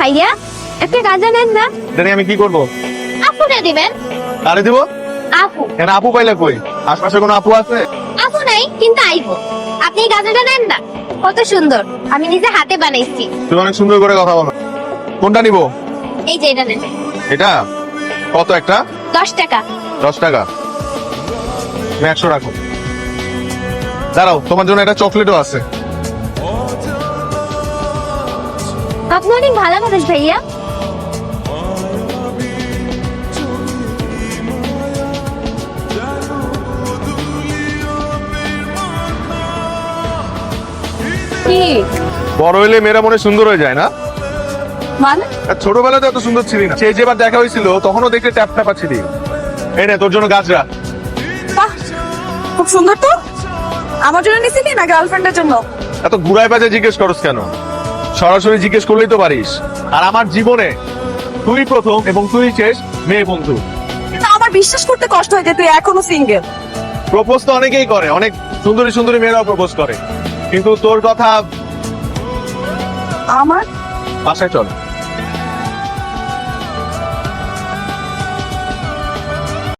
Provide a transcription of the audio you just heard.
ভাইয়া একটা গাঁজা নেন না। জানি আমি কি করবো? আপুরে দিবেন। কারে দিব? আপু। কেন আপু পাইলে কই? আশপাশে কোনো আপু আছে? আপু নাই কিন্তু আইবো। আপনি এই গাঁজাটা নেন না, কত সুন্দর, আমি নিজে হাতে বানাইছি। তুমি অনেক সুন্দর করে কথা বলো। কোনটা নিব? এই যে এটা নেন। এটা কত একটা? 10 টাকা। 10 টাকা। তুমি 100 রাখো। দাঁড়াও, তোমার জন্য একটা চকলেটও আছে। আপনি অনেক ভালো মানুষ ভাইয়া। কি বড় হইলে মেয়েরা মনে সুন্দর হয়ে যায় না? মানে? আর ছোটবেলাতে এত সুন্দর ছিলি না। সেই যেবার দেখা হয়েছিল তখনও দেখতে ট্যাপ ট্যাপা ছিলি। এই নে তোর জন্য গাছরা। বাহ, খুব সুন্দর তো। আমার জন্য নিছিলি না গার্লফ্রেন্ডের জন্য? এত ঘুরায় পেঁচে জিজ্ঞেস করস কেন? সরাসরি জিজ্ঞেস করলেই তো পারিস। আর আমার জীবনে তুই প্রথম এবং তুই শেষ মেয়ে বন্ধু। কিন্তু আমার বিশ্বাস করতে কষ্ট হয় যে তুই এখনো সিঙ্গেল। প্রপোজ তো অনেকেই করে, অনেক সুন্দরী সুন্দরী মেয়েরাও প্রপোজ করে, কিন্তু তোর কথা। আমার বাসায় চল।